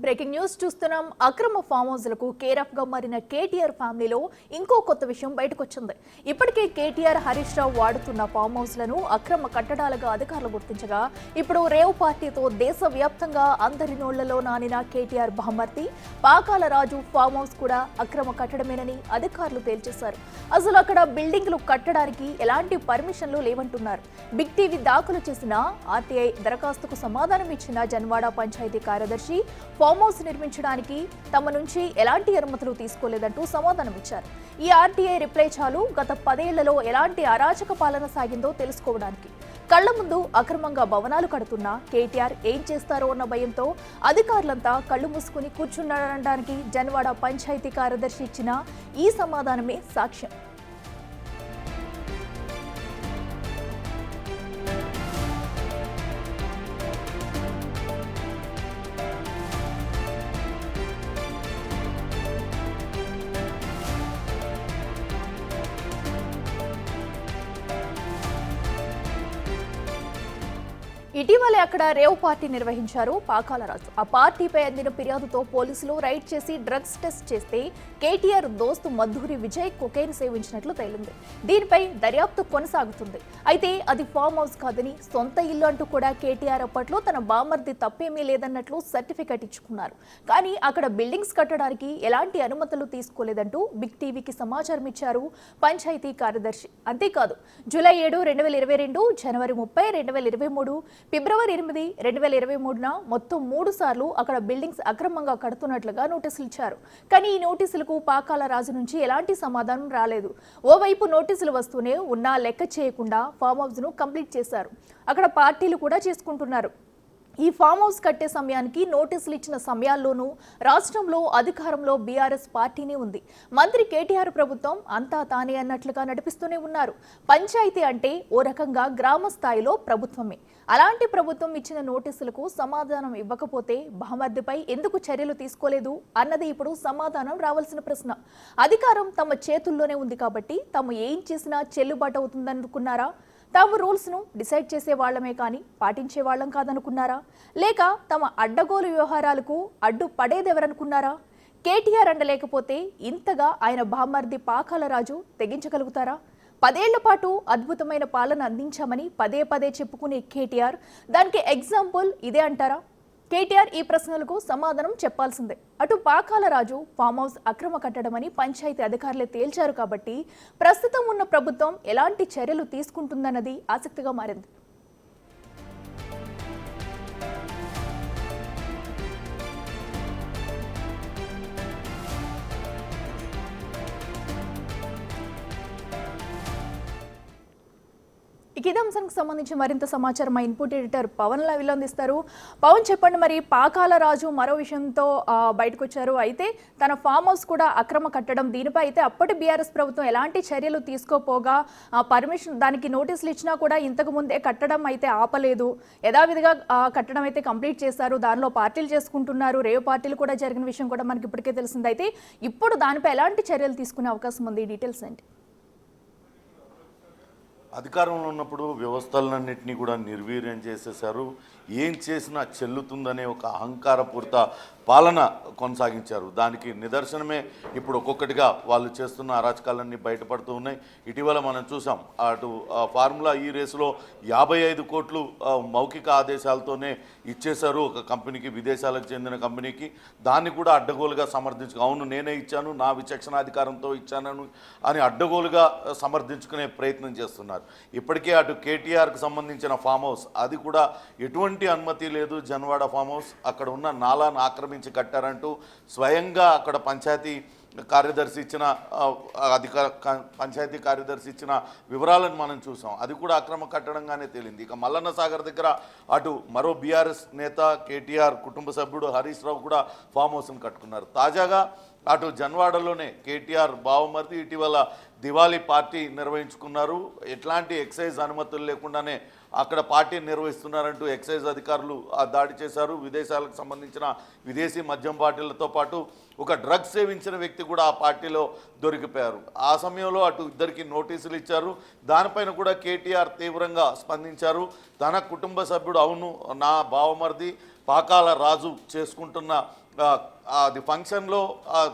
Breaking news చూస్తున్నాం. అక్రమ form హౌస్లకు care of గా మారిన కేటీఆర్ ఫ్యామిలీలో ఇంకో కొత్త విషయం బయటకు వచ్చింది. ఇప్పటికే కేటీఆర్ హరీష్ రావు వాడుతున్న ఫామ్ హౌస్లను అక్రమ కట్టడాలుగా అధికారులు గుర్తించగా ఇప్పుడు రేవ్ పార్టీతో దేశవ్యాప్తంగా అందరి నోళ్లలో నానిన కేటీఆర్ బహుమతి పాకాల రాజు ఫామ్ హౌస్ కూడా అక్రమ కట్టడమేనని అధికారులు తేల్చేశారు. అసలు అక్కడ బిల్డింగ్లు కట్టడానికి ఎలాంటి పర్మిషన్లు లేవంటున్నారు. బిగ్ టీవీ దాఖలు చేసిన ఆర్టీఐ దరఖాస్తుకు సమాధానం ఇచ్చిన జన్వాడ పంచాయతీ కార్యదర్శి ఫామ్ హౌస్ నిర్మించడానికి తమ నుంచి ఎలాంటి అనుమతులు తీసుకోలేదంటూ సమాధానం ఇచ్చారు. ఈ ఆర్టీఐ రిప్లై చాలు గత 10 ఏళ్లలో ఎలాంటి అరాచక పాలన సాగిందో తెలుసుకోవడానికి. కళ్ల ముందు అక్రమంగా భవనాలు కడుతున్న కేటీఆర్ ఏం చేస్తారో అన్న భయంతో అధికారులంతా కళ్లు మూసుకుని కూర్చున్నారనడానికి జన్వాడ పంచాయతీ కార్యదర్శి ఇచ్చిన ఈ సమాధానమే సాక్ష్యం. ఇటీవలే అక్కడ రేవ్ పార్టీ నిర్వహించారు పాకాల రాజు. ఆ పార్టీపై అందిన ఫిర్యాదుతో పోలీసులు రైడ్ చేసి డ్రగ్స్ టెస్ట్ చేస్తే కేటీఆర్ దోస్తు మధురి విజయ్ కొకైన్ సేవించినట్లు తేలింది. దీనిపై దర్యాప్తు కొనసాగుతుంది. అయితే అది ఫామ్ హౌస్ కాదని సొంత ఇల్లు అంటూ కూడా కేటీఆర్ అప్పట్లో తన బామర్ది తప్పేమీ లేదన్నట్లు సర్టిఫికెట్ ఇచ్చుకున్నారు. కానీ అక్కడ బిల్డింగ్స్ కట్టడానికి ఎలాంటి అనుమతులు తీసుకోలేదంటూ బిగ్ టీవీకి సమాచారం ఇచ్చారు పంచాయతీ కార్యదర్శి. అంతేకాదు జూలై 7, 2022, జనవరి 30, 2023, ఫిబ్రవరి 8, 2023న మొత్తం 3 సార్లు అక్కడ బిల్డింగ్స్ అక్రమంగా కడుతున్నట్లుగా నోటీసులు ఇచ్చారు. కానీ ఈ నోటీసులకు పాకాల రాజు నుంచి ఎలాంటి సమాధానం రాలేదు. ఓవైపు నోటీసులు వస్తూనే ఉన్నా లెక్క చేయకుండా ఫామ్ హౌస్ ను కంప్లీట్ చేశారు. అక్కడ పార్టీలు కూడా చేసుకుంటున్నారు. ఈ ఫామ్ హౌస్ కట్టే సమయానికి నోటీసులు ఇచ్చిన సమయాల్లోనూ రాష్ట్రంలో అధికారంలో బీఆర్ఎస్ పార్టీనే ఉంది. మంత్రి కేటీఆర్ ప్రభుత్వం అంతా తానే అన్నట్లుగా నడిపిస్తూనే ఉన్నారు. పంచాయతీ అంటే ఓ రకంగా గ్రామ స్థాయిలో ప్రభుత్వమే. అలాంటి ప్రభుత్వం ఇచ్చిన నోటీసులకు సమాధానం ఇవ్వకపోతే బహమద్దిపై ఎందుకు చర్యలు తీసుకోలేదు అన్నది ఇప్పుడు సమాధానం రావాల్సిన ప్రశ్న. అధికారం తమ చేతుల్లోనే ఉంది కాబట్టి తాము ఏం చేసినా చెల్లుబాటు అవుతుందనుకున్నారా? తాము రూల్స్ను డిసైడ్ చేసే వాళ్లమే కానీ పాటించే వాళ్ళం కాదనుకున్నారా? లేక తమ అడ్డగోలు వ్యవహారాలకు అడ్డు పడేదెవరనుకున్నారా? కేటీఆర్ అండలేకపోతే ఇంతగా ఆయన బామర్ది పాకాల రాజు తెగించగలుగుతారా? 10 ఏళ్ల పాటు అద్భుతమైన పాలన అందించామని పదే పదే చెప్పుకునే కేటీఆర్ దానికి ఎగ్జాంపుల్ ఇదే అంటారా? కేటీఆర్ ఈ ప్రశ్నలకు సమాధానం చెప్పాల్సిందే. అటు పాకాల రాజు ఫామ్ హౌస్ అక్రమ కట్టడమని పంచాయతీ అధికారులే తేల్చారు కాబట్టి ప్రస్తుతం ఉన్న ప్రభుత్వం ఎలాంటి చర్యలు తీసుకుంటుందన్నది ఆసక్తిగా మారింది. ఇదే అంశానికి సంబంధించి మరింత సమాచారం మా ఇన్పుట్ ఎడిటర్ పవన్ లైవ్లో అందిస్తారు. పవన్, చెప్పండి, మరి పాకాల రాజు మరో విషయంతో బయటకు వచ్చారు. అయితే తన ఫామ్ హౌస్ కూడా అక్రమ కట్టడం, దీనిపై అయితే అప్పటి బీఆర్ఎస్ ప్రభుత్వం ఎలాంటి చర్యలు తీసుకోపోగా పర్మిషన్ దానికి నోటీసులు ఇచ్చినా కూడా ఇంతకు ముందే కట్టడం అయితే ఆపలేదు. యథావిధిగా కట్టడం అయితే కంప్లీట్ చేశారు. దానిలో పార్టీలు చేసుకుంటున్నారు. రేవ్ పార్టీలు కూడా జరిగిన విషయం కూడా మనకి ఇప్పటికే తెలిసింది. అయితే ఇప్పుడు దానిపై ఎలాంటి చర్యలు తీసుకునే అవకాశం ఉంది? డీటెయిల్స్ ఏంటి? అధికారంలో ఉన్నప్పుడు వ్యవస్థలన్నింటినీ కూడా నిర్వీర్యం చేసేశారు. ఏం చేసినా చెల్లుతుందనే ఒక అహంకారపూరిత పాలన కొనసాగించారు. దానికి నిదర్శనమే ఇప్పుడు ఒక్కొక్కటిగా వాళ్ళు చేస్తున్న అరాచకాలన్నీ బయటపడుతూ ఉన్నాయి. ఇటీవల మనం చూసాం, అటు ఫార్ములా ఈ రేసులో 55 కోట్లు మౌఖిక ఆదేశాలతోనే ఇచ్చేశారు ఒక కంపెనీకి, విదేశాలకు చెందిన కంపెనీకి. దాన్ని కూడా అడ్డగోలుగా సమర్థించుకు, అవును నేనే ఇచ్చాను, నా విచక్షణాధికారంతో ఇచ్చానని అని అడ్డగోలుగా సమర్థించుకునే ప్రయత్నం చేస్తున్నారు. ఇప్పటికే అటు కేటీఆర్కి సంబంధించిన ఫామ్ హౌస్, అది కూడా ఎటువంటి అనుమతి లేదు. జన్వాడ ఫామ్ హౌస్ అక్కడ ఉన్న నాలాను ఆక్రమించి కట్టారంటూ స్వయంగా అక్కడ పంచాయతీ కార్యదర్శి ఇచ్చిన వివరాలను మనం చూసాం. అది కూడా అక్రమ కట్టడంగానే తేలింది. ఇక మల్లన్న సాగర్ దగ్గర అటు మరో బీఆర్ఎస్ నేత కేటీఆర్ కుటుంబ సభ్యుడు హరీష్ రావు కూడా ఫామ్ హౌస్ను కట్టుకున్నారు. తాజాగా అటు జన్వాడలోనే కేటీఆర్ బావమర్ది ఇటీవల దివాళీ పార్టీ నిర్వహించుకున్నారు. ఎట్లాంటి ఎక్సైజ్ అనుమతులు లేకుండానే అక్కడ పార్టీ నిర్వహిస్తున్నారంటూ ఎక్సైజ్ అధికారులు దాడి చేశారు. విదేశాలకు సంబంధించిన విదేశీ మద్యం బాటిళ్లతో పాటు ఒక డ్రగ్స్ సేవించిన వ్యక్తి కూడా ఆ పార్టీలో దొరికిపోయారు. ఆ సమయంలో అటు ఇద్దరికి నోటీసులు ఇచ్చారు. దానిపైన కూడా కేటీఆర్ తీవ్రంగా స్పందించారు. తన కుటుంబ సభ్యుడు, అవును నా బావమర్ది పాకాల రాజు చేసుకుంటున్న అది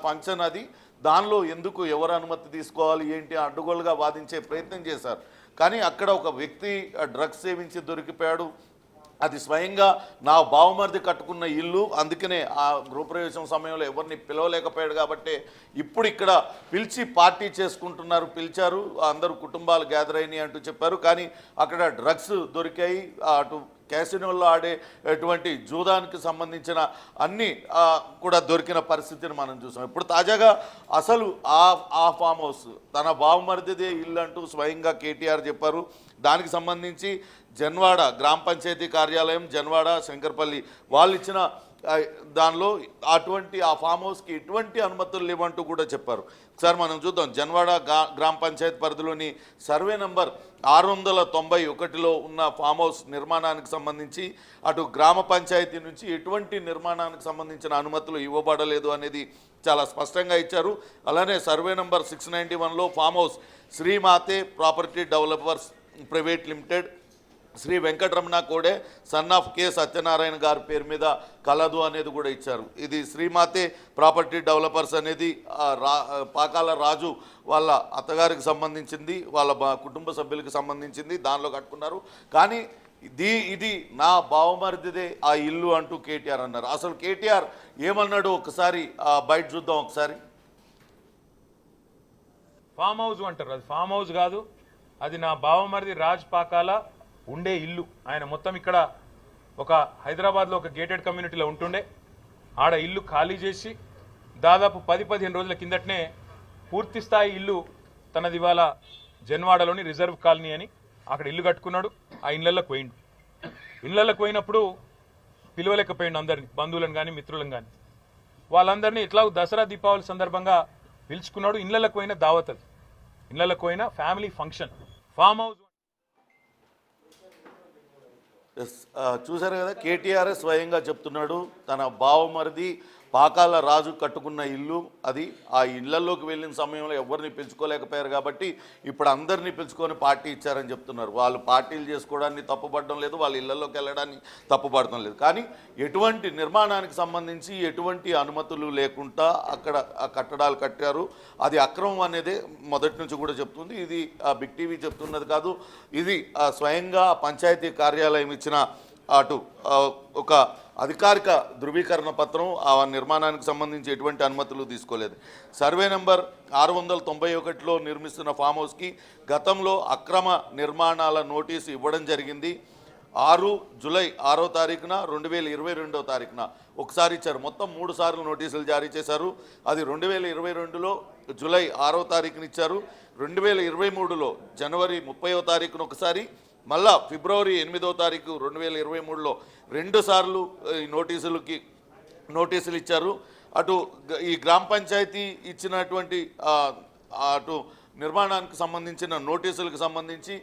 ఫంక్షన్ అది దానిలో ఎందుకు ఎవరు అనుమతి తీసుకోవాలి ఏంటి అడ్డుగోలుగా వాదించే ప్రయత్నం చేశారు. కానీ అక్కడ ఒక వ్యక్తి డ్రగ్స్ సేవించి దొరికిపోయాడు. అది స్వయంగా నా బావమరిది కట్టుకున్న ఇల్లు, అందుకనే ఆ గృహప్రవేశం సమయంలో ఎవరిని పిలవలేకపోయాడు కాబట్టి ఇప్పుడు ఇక్కడ పిలిచి పార్టీ చేసుకుంటున్నారు. పిలిచారు, అందరూ కుటుంబాలు గ్యాదర్ అయినాయి అంటూ చెప్పారు. కానీ అక్కడ డ్రగ్స్ దొరికాయి. అటు క్యాసినోల్లో ఆడేటువంటి జూదానికి సంబంధించిన అన్నీ కూడా దొరికిన పరిస్థితిని మనం చూసాం. ఇప్పుడు తాజాగా అసలు ఆ ఫామ్ హౌస్ తన బావమరిదిదే ఇల్లు అంటూ స్వయంగా కేటీఆర్ చెప్పారు. దానికి సంబంధించి జన్వాడ గ్రామ పంచాయతీ కార్యాలయం, జన్వాడ, శంకర్పల్లి వాళ్ళు ఇచ్చిన దానిలో అటువంటి ఆ ఫామ్ హౌస్కి ఎటువంటి అనుమతులు లేవంటూ కూడా చెప్పారు. ఒకసారి మనం చూద్దాం. జన్వాడ గ్రామ పంచాయతీ పరిధిలోని సర్వే నంబర్ 691లో ఉన్న ఫామ్ హౌస్ నిర్మాణానికి సంబంధించి అటు గ్రామ పంచాయతీ నుంచి ఎటువంటి నిర్మాణానికి సంబంధించిన అనుమతులు ఇవ్వబడలేదు అనేది చాలా స్పష్టంగా ఇచ్చారు. అలానే సర్వే నంబర్ 691లో farm house Sreemathe property developers private limited, Sri Venkataramana Kode son of K Satyanarayana గారి పేరు మీద కలదు అనేది కూడా ఇచ్చారు. ఇది శ్రీమాతే ప్రాపర్టీ డెవలపర్స్ అనేది పాకాల రాజు వాళ్ళ అత్తగారికి సంబంధించింది, వాళ్ళ కుటుంబ సభ్యులకు సంబంధించింది, దానిలో కట్టుకున్నారు. కానీ ఇది నా బావమరిదిదే ఆ ఇల్లు అంటూ కేటీఆర్ అన్నారు. అసలు కేటీఆర్ ఏమన్నాడు ఒకసారి బయట చూద్దాం. ఒకసారి ఫామ్ హౌస్ అంటారు, అది ఫామ్ హౌస్ కాదు, అది నా బావమరిది రాజ్ పాకాల ఉండే ఇల్లు. ఆయన మొత్తం ఇక్కడ ఒక హైదరాబాద్లో ఒక గేటెడ్ కమ్యూనిటీలో ఉంటుండే, ఆడ ఇల్లు ఖాళీ చేసి దాదాపు 10-15 రోజుల కిందటనే పూర్తి స్థాయి ఇల్లు తనది ఇవాళ జన్వాడలోని రిజర్వ్ కాలనీ అని అక్కడ ఇల్లు కట్టుకున్నాడు. ఆ ఇళ్ళల్లోకి పోయిండు. ఇళ్ళల్లోకి పోయినప్పుడు పిలవలేకపోయిండు అందరిని, బంధువులను కానీ మిత్రులను కానీ. వాళ్ళందరినీ ఇట్లా దసరా దీపావళి సందర్భంగా పిలుచుకున్నాడు. ఇళ్ళల్లోకి పోయిన దావత్, అది ఇళ్ళల్లోకి పోయిన ఫ్యామిలీ ఫంక్షన్. ఫామ్ హౌస్ చూశారు కదా, కేటీఆర్ స్వయంగా చెప్తున్నాడు తన బావమరిది పాకాల రాజు కట్టుకున్న ఇల్లు అది. ఆ ఇళ్లలోకి వెళ్ళిన సమయంలో ఎవరిని పిలుచుకోలేకపోయారు కాబట్టి ఇప్పుడు అందరినీ పిలుచుకొని పార్టీ ఇచ్చారని చెప్తున్నారు. వాళ్ళు పార్టీలు చేసుకోవడాన్ని తప్పుపడడం లేదు, వాళ్ళ ఇళ్లలోకి వెళ్ళడాన్ని తప్పుపడడం లేదు. కానీ ఎటువంటి నిర్మాణానికి సంబంధించి ఎటువంటి అనుమతులు లేకుండా అక్కడ కట్టడాలు కట్టారు. అది అక్రమం అనేది మొదటి నుంచి కూడా చెప్తుంది. ఇది బిగ్ టీవీ చెప్తున్నది కాదు, ఇది స్వయంగా పంచాయతీ కార్యాలయం ఇచ్చిన అటు ఒక అధికారిక ధృవీకరణ పత్రం. ఆ నిర్మాణానికి సంబంధించి ఎటువంటి అనుమతులు తీసుకోలేదు. సర్వే నెంబర్ 691లో నిర్మిస్తున్న ఫామ్ హౌస్కి గతంలో అక్రమ నిర్మాణాల నోటీసు ఇవ్వడం జరిగింది. 6 జూలై 6వ తారీఖున 2022వ తారీఖున ఒకసారి ఇచ్చారు. మొత్తం 3 సార్లు నోటీసులు జారీ చేశారు. అది 2022లో జూలై 6వ తారీఖున ఇచ్చారు. 2023లో జనవరి 30వ తారీఖున ఒకసారి, మళ్ళా ఫిబ్రవరి 8వ తారీఖు 2023లో 2 సార్లు ఈ నోటీసులు ఇచ్చారు. అటు ఈ గ్రామ పంచాయతీ ఇచ్చినటువంటి అటు నిర్మాణానికి సంబంధించిన నోటీసులకు సంబంధించి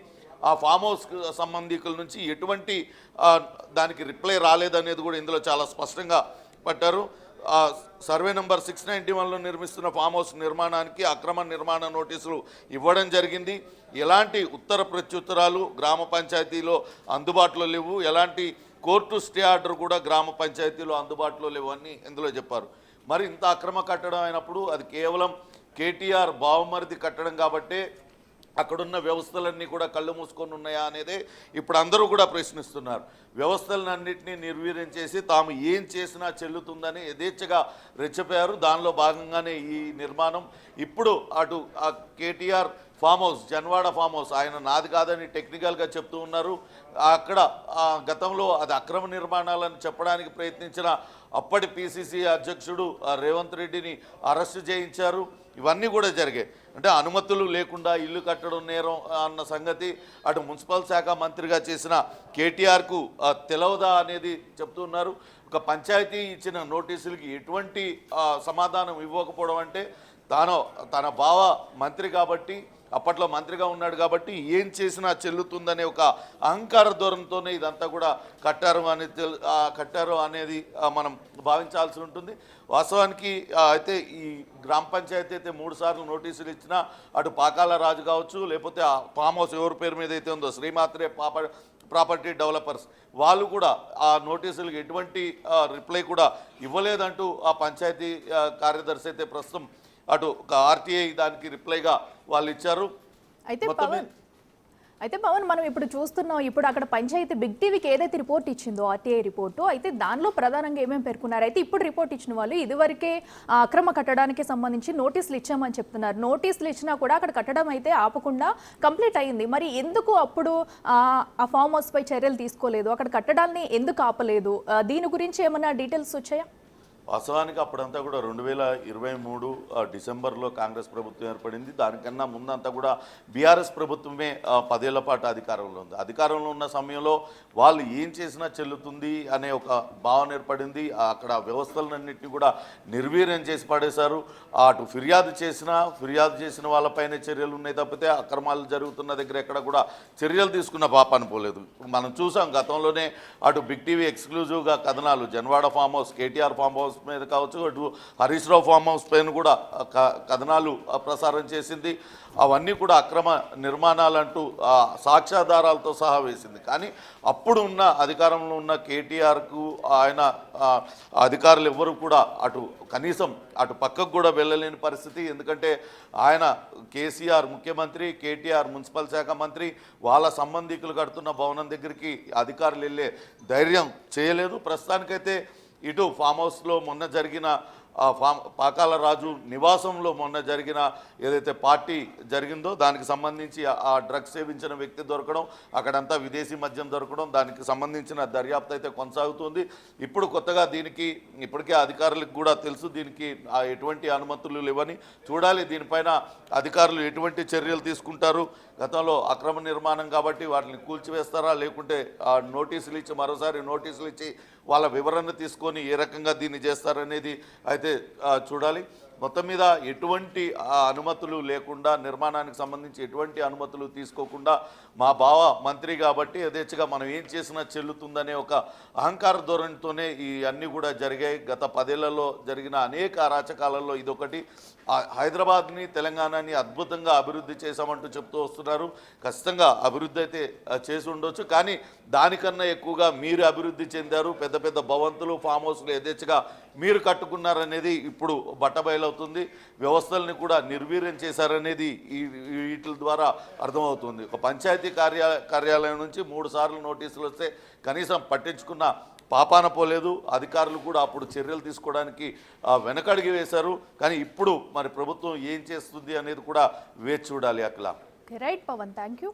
ఆ ఫామ్ హౌస్ సంబంధికుల నుంచి ఎటువంటి దానికి రిప్లై రాలేదనేది కూడా ఇందులో చాలా స్పష్టంగా పట్టారు. సర్వే నెంబర్ 691లో నిర్మిస్తున్న ఫామ్ హౌస్ నిర్మాణానికి అక్రమ నిర్మాణ నోటీసులు ఇవ్వడం జరిగింది. ఎలాంటి ఉత్తర ప్రత్యుత్తరాలు గ్రామ పంచాయతీలో అందుబాటులో లేవు, ఎలాంటి కోర్టు స్టే ఆర్డర్ కూడా గ్రామ పంచాయతీలో అందుబాటులో లేవు అని ఇందులో చెప్పారు. మరి ఇంత అక్రమ కట్టడం అయినప్పుడు అది కేవలం కేటీఆర్ బావమరిది కట్టడం కాబట్టే అక్కడున్న వ్యవస్థలన్నీ కూడా కళ్ళు మూసుకొని ఉన్నాయా అనేదే ఇప్పుడు అందరూ కూడా ప్రశ్నిస్తున్నారు. వ్యవస్థలన్నింటినీ నిర్వీర్యం చేసి తాము ఏం చేసినా చెల్లుతుందని యథేచ్ఛగా రెచ్చిపోయారు. దానిలో భాగంగానే ఈ నిర్మాణం. ఇప్పుడు అటు ఆ KTR farm house, Janwada farm house ఆయన నాది కాదని టెక్నికల్గా చెప్తూ ఉన్నారు. అక్కడ గతంలో అది అక్రమ నిర్మాణాలను చెప్పడానికి ప్రయత్నించిన అప్పటి పిసిసి అధ్యక్షుడు రేవంత్ రెడ్డిని అరెస్టు చేయించారు. ఇవన్నీ కూడా జరిగాయి. అంటే అనుమతులు లేకుండా ఇల్లు కట్టడం నేరం అన్న సంగతి అటు మున్సిపల్ శాఖ మంత్రిగా చేసిన కేటీఆర్కు తెలవదా అనేది చెప్తున్నారు. ఒక పంచాయతీ ఇచ్చిన నోటీసులకి ఎటువంటి సమాధానం ఇవ్వకపోవడం అంటే తన బావ మంత్రి కాబట్టి, అప్పట్లో మంత్రిగా ఉన్నాడు కాబట్టి ఏం చేసినా చెల్లుతుందనే ఒక అహంకార ధోరణితోనే ఇదంతా కూడా కట్టారు అనేది మనం భావించాల్సి ఉంటుంది. వాస్తవానికి అయితే ఈ గ్రామ పంచాయతీ అయితే 3 సార్లు నోటీసులు ఇచ్చినా అటు పాకాల రాజు కావచ్చు, లేకపోతే ఆ ఫామ్ హౌస్ ఎవరి పేరు మీద అయితే ఉందో శ్రీమాత్రే ప్రాపర్టీ డెవలపర్స్ వాళ్ళు కూడా ఆ నోటీసులకు ఎటువంటి రిప్లై కూడా ఇవ్వలేదంటూ ఆ పంచాయతీ కార్యదర్శి అయితే ప్రస్తుతం అటు ఒక ఆర్టీఐ దానికి రిప్లైగా వాళ్ళు ఇచ్చారు. అయితే పవన్ మనం ఇప్పుడు చూస్తున్నాం, ఇప్పుడు అక్కడ పంచాయతీ బిగ్ టీవీకి ఏదైతే రిపోర్ట్ ఇచ్చిందో ఆర్టీఐ రిపోర్టు, అయితే దానిలో ప్రధానంగా ఏమేమి పేర్కొన్నారు, అయితే ఇప్పుడు రిపోర్ట్ ఇచ్చిన వాళ్ళు ఇదివరకే అక్రమ కట్టడానికి సంబంధించి నోటీసులు ఇచ్చామని చెప్తున్నారు. నోటీసులు ఇచ్చినా కూడా అక్కడ కట్టడం అయితే ఆపకుండా కంప్లీట్ అయింది. మరి ఎందుకు అప్పుడు ఆ ఫామ్ హౌస్ పై చర్యలు తీసుకోలేదు, అక్కడ కట్టడాన్ని ఎందుకు ఆపలేదు, దీని గురించి ఏమైనా డీటెయిల్స్ వచ్చాయా? వాస్తవానికి అప్పుడంతా కూడా 2023 డిసెంబర్లో కాంగ్రెస్ ప్రభుత్వం ఏర్పడింది. దానికన్నా ముందంతా కూడా బీఆర్ఎస్ ప్రభుత్వమే 10 ఏళ్ల పాటు అధికారంలో ఉంది. అధికారంలో ఉన్న సమయంలో వాళ్ళు ఏం చేసినా చెల్లుతుంది అనే ఒక భావన ఏర్పడింది. అక్కడ వ్యవస్థలన్నింటినీ కూడా నిర్వీర్యం చేసి పడేశారు. అటు ఫిర్యాదు చేసిన వాళ్ళపైనే చర్యలు ఉన్నాయి తప్పితే అక్రమాలు జరుగుతున్న దగ్గర ఎక్కడ కూడా చర్యలు తీసుకున్న పాపాను పోలేదు. మనం చూసాం గతంలోనే అటు బిగ్ టీవీ ఎక్స్క్లూజివ్గా కథనాలు Janwada farm house, KTR farm house మీద కావచ్చు, అటు హరీష్ రావు ఫామ్ హౌస్ పైన కూడా కథనాలు ప్రసారం చేసింది. అవన్నీ కూడా అక్రమ నిర్మాణాలంటూ సాక్ష్యాధారాలతో సహా వేసింది. కానీ అప్పుడు ఉన్న అధికారంలో ఉన్న కేటీఆర్కు ఆయన అధికారులు ఎవ్వరూ కూడా కనీసం అటు పక్కకు కూడా వెళ్ళలేని పరిస్థితి. ఎందుకంటే ఆయన కేసీఆర్ ముఖ్యమంత్రి, కేటీఆర్ మున్సిపల్ శాఖ మంత్రి, వాళ్ళ సంబంధికులు కడుతున్న భవనం దగ్గరికి అధికారులు వెళ్ళే ధైర్యం చేయలేదు. ప్రస్తుతానికైతే ఇటు ఫామ్ హౌస్లో మొన్న జరిగిన పాకాల రాజు నివాసంలో మొన్న జరిగిన ఏదైతే పార్టీ జరిగిందో దానికి సంబంధించి ఆ డ్రగ్స్ సేవించిన వ్యక్తి దొరకడం, అక్కడంతా విదేశీ మద్యం దొరకడం, దానికి సంబంధించిన దర్యాప్తు అయితే కొనసాగుతుంది. ఇప్పుడు కొత్తగా దీనికి ఇప్పటికే అధికారులకు కూడా తెలుసు దీనికి ఎటువంటి అనుమతులు లేవని. చూడాలి దీనిపైన అధికారులు ఎటువంటి చర్యలు తీసుకుంటారు. గతంలో అక్రమ నిర్మాణం కాబట్టి వాటిని కూల్చివేస్తారా, లేకుంటే నోటీసులు ఇచ్చి మరోసారి నోటీసులు ఇచ్చి వాళ్ళ వివరణ తీసుకొని ఏ రకంగా దీన్ని చేస్తారనేది అయితే చూడాలి. మొత్తం మీద ఎటువంటి అనుమతులు లేకుండా, నిర్మాణానికి సంబంధించి ఎటువంటి అనుమతులు తీసుకోకుండా మా బావ మంత్రి కాబట్టి యథేచ్ఛగా మనం ఏం చేసినా చెల్లుతుందనే ఒక అహంకార ధోరణితోనే ఈ అన్నీ కూడా జరిగాయి. గత 10 ఏళ్లలో జరిగిన అనేక అరాచకాలలో ఇదొకటి. హైదరాబాద్ని, తెలంగాణని అద్భుతంగా అభివృద్ధి చేశామంటూ చెప్తూ వస్తున్నారు. ఖచ్చితంగా అభివృద్ధి అయితే చేసి ఉండొచ్చు, కానీ దానికన్నా ఎక్కువగా మీరు అభివృద్ధి చెందారు. పెద్ద పెద్ద భవంతులు, ఫామ్ హౌస్లు యథేచ్ఛగా మీరు కట్టుకున్నారనేది ఇప్పుడు బట్టబయలవుతుంది. వ్యవస్థల్ని కూడా నిర్వీర్యం చేశారనేది వీటి ద్వారా అర్థమవుతుంది. ఒక పంచాయతీ కార్యాలయం నుంచి 3 సార్లు నోటీసులు వస్తే కనీసం పట్టించుకున్న పాపాన పోలేదు. అధికారులు కూడా అప్పుడు చర్యలు తీసుకోవడానికి వెనకడిగి వేశారు. కానీ ఇప్పుడు మరి ప్రభుత్వం ఏం చేస్తుంది అనేది కూడా వేచి చూడాలి. అక్కడ రైట్ పవన్, థ్యాంక్ యూ.